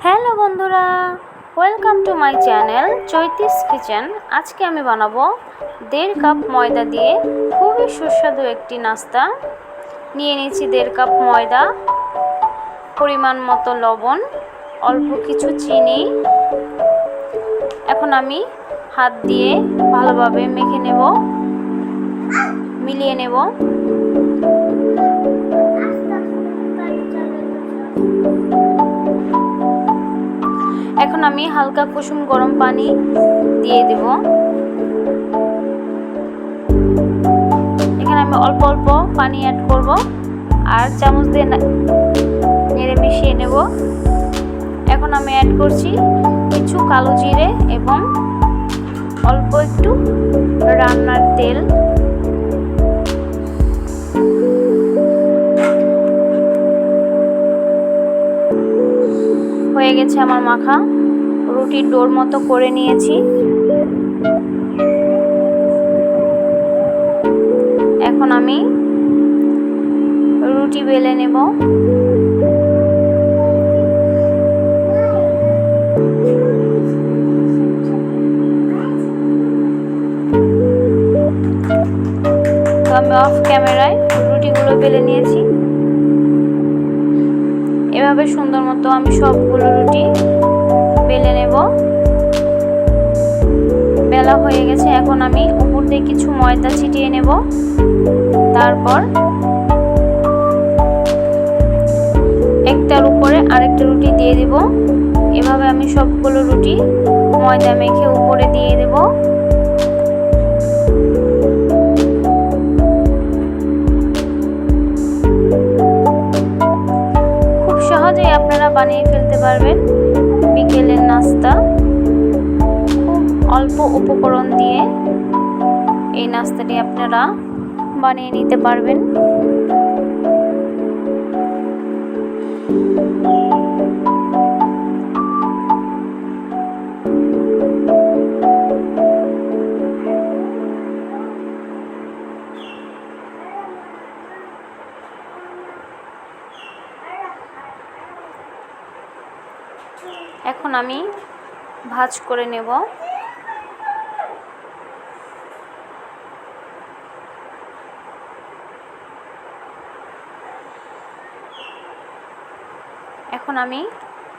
Hello বন্ধুরা, welcome to my channel Chaiti's kitchen. আজকে আমি বানাবো 1.5 কাপ ময়দা দিয়ে খুবই সুস্বাদু একটি নাস্তা। নিয়ে নিয়েছি 1.5 কাপ ময়দা, পরিমাণ মতো লবণ, অল্প কিছু চিনি। এখন আমি হাত দিয়ে ভালোভাবে মেখে নেব, মিলিয়ে নেব। এখন আমি হালকা কুসুম গরম পানি দিয়ে দেব। এখানে আমি অল্প অল্প পানি অ্যাড করব আর চামচ দিয়ে নেড়ে মিশিয়ে নেব। এখন আমি অ্যাড করছি কিছু কালো জিরে এবং অল্প একটু রান্নার তেল। হয়ে গেছে আমার মাখা, রুটির ডোর মতো করে নিয়েছি। এখন আমি রুটি বেলে নেব। তো আমি অফ ক্যামেরায় রুটিগুলো বেলে নিয়েছি। এভাবে সুন্দর মতো আমি সবগুলো রুটি বেলে নেব। বেলা হয়ে গেছে, এখন আমি উপর দিয়ে কিছু ময়দা ছিটিয়ে নেব। তারপর একটার উপরে আরেকটা রুটি দিয়ে দেব। এভাবে আমি সবগুলো রুটি ময়দা মেখে উপরে দিয়ে দেব। খুব সহজেই আপনারা বানিয়ে ফেলতে পারবেন বিকেলের নাস্তা। খুব অল্প উপকরণ দিয়ে এই নাস্তাটি আপনারা বানিয়ে নিতে পারবেন। এখন আমি ভাঁজ করে নেব। এখন আমি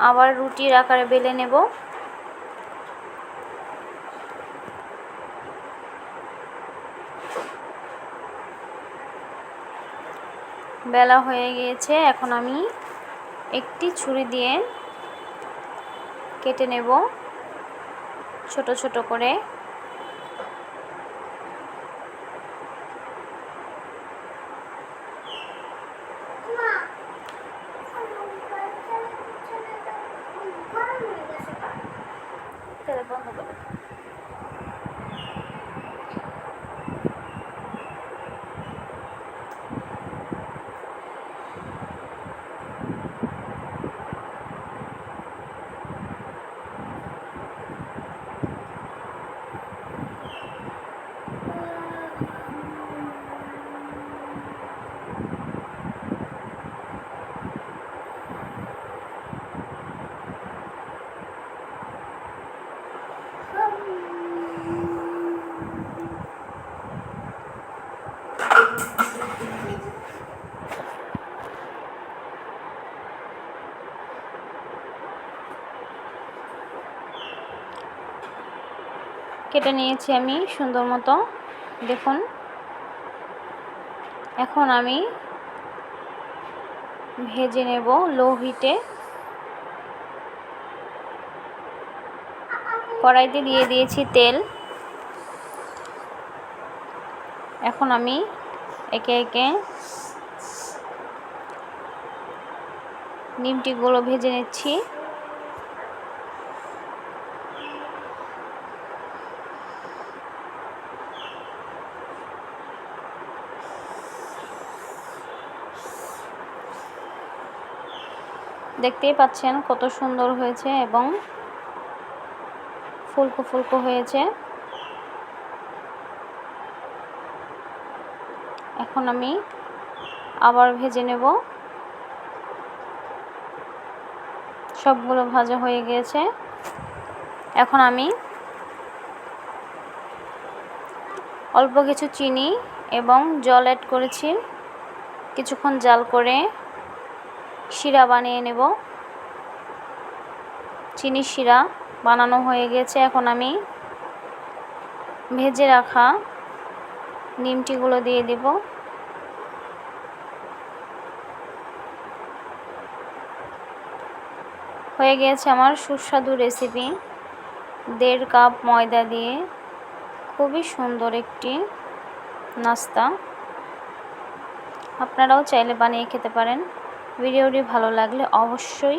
আবার রুটির আকারে বেলে নেব। বেলা হয়ে গিয়েছে, এখন আমি একটি ছুরি দিয়ে কেটে নেব ছোট ছোট করে। বন্ধ করে কেটে নিয়েছি আমি সুন্দর মতো, দেখুন। এখন আমি ভেজে নেব লো হিটে। কড়াইতে দিয়ে দিয়েছি তেল। এখন আমি একে একে নিমটিগুলো ভেজে নিচ্ছি। দেখতেই পাচ্ছেন কত সুন্দর হয়েছে এবং ফুলকো ফুলকো হয়েছে। এখন আমি আবার ভেজে নেব। সবগুলো ভাজা হয়ে গিয়েছে। এখন আমি অল্প কিছু চিনি এবং জল অ্যাড করেছি। কিছুক্ষণ জাল করে শিরা বানিয়ে নেব। চিনি শিরা বানানো হয়ে গেছে। এখন আমি ভেজে রাখা নিমটিগুলো দিয়ে দেব। হয়ে গিয়েছে আমার সুস্বাদু রেসিপি 1.5 কাপ ময়দা দিয়ে খুবই সুন্দর একটি নাস্তা। আপনারাও চাইলে বানিয়ে খেতে পারেন। ভিডিওটি ভালো লাগলে অবশ্যই